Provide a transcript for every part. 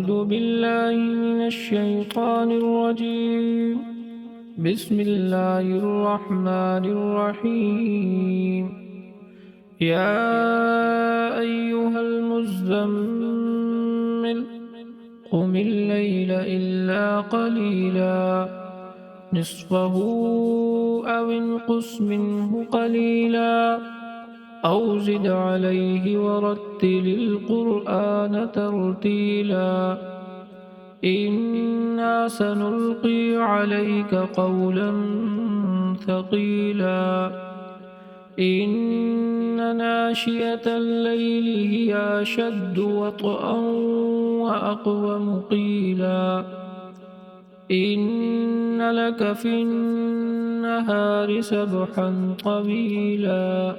أعوذ بالله من الشيطان الرجيم. بسم الله الرحمن الرحيم. يا أيها المزمل قم الليل إلا قليلا نصفه أو انقص منه قليلا أو زد عليه ورتل القرآن ترتيلا إنا سنلقي عليك قولا ثقيلا إن ناشئة الليل هي أشد وطئا وأقوم قيلا إن لك في النهار سبحا طويلا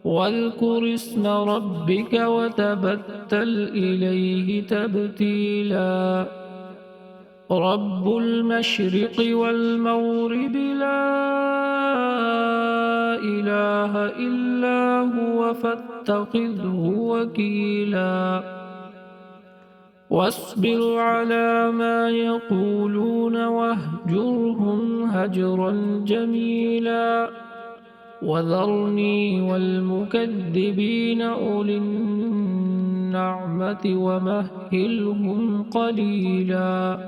واذكر اسم ربك وتبتل إليه تبتيلا رب المشرق والمغرب لا إله إلا هو فاتخذه وكيلا واصبر على ما يقولون واهجرهم هجرا جميلا وذرني والمكذبين أولي النعمة ومهلهم قليلا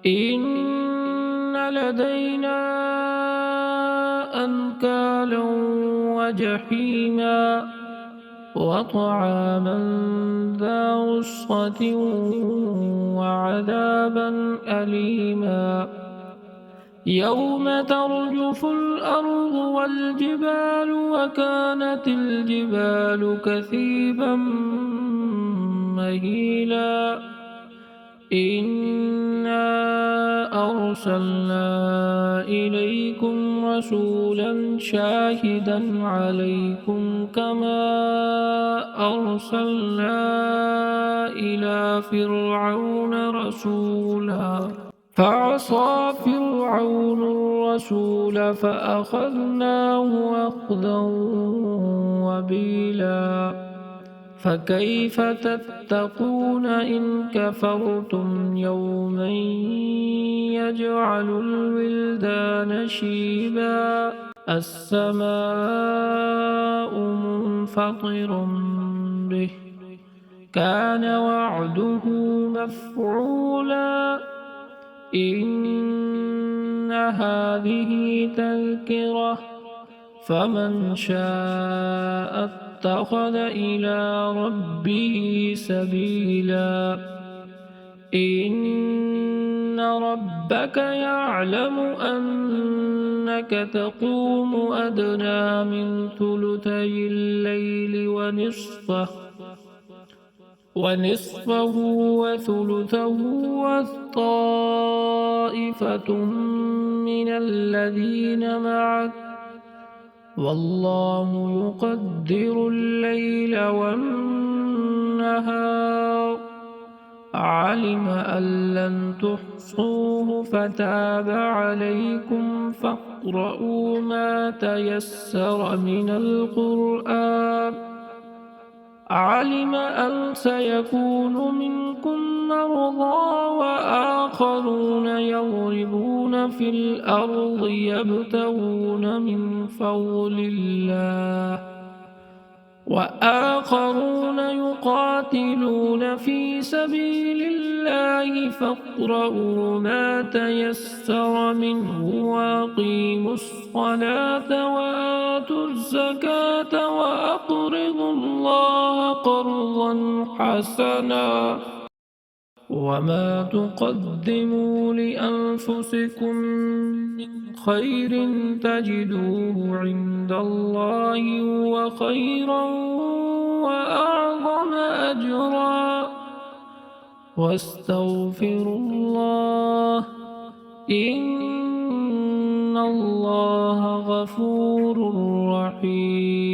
إن لدينا أنكالا وجحيما وطعاما ذا غصة وعذابا أليما يوم ترجف الأرض والجبال وكانت الجبال كثيبا مهيلا إنا أرسلنا إليكم رسولا شاهدا عليكم كما أرسلنا إلى فرعون رسولا فعصى فرعون الرسول فأخذناه أخذا وبيلا فكيف تتقون إن كفرتم يوما يجعل الولدان شيبا السماء منفطر به كان وعده مفعولا إن هذه تذكرة فمن شاء اتخذ إلى ربه سبيلا إن ربك يعلم أنك تقوم أدنى من ثلثي الليل ونصفه وثلثه والطائفة من الذين معك والله يقدر الليل والنهار علم أن لن تحصوه فتاب عليكم فاقرؤوا ما تيسر من القرآن علم أن سيكون منكم مرضى وآخرون يضربون في الأرض يبتغون من فضل الله وآخرون يقاتلون في سبيل الله فاقرؤوا ما تيسر منه وأقيموا الصلاة وآتوا الزكاة وأقرضوا الله قرضا حسنا وما تقدموا لأنفسكم من خير تجدوه عند الله هو خيرا وأعظم أجرا واستغفروا الله إن الله غفور رحيم.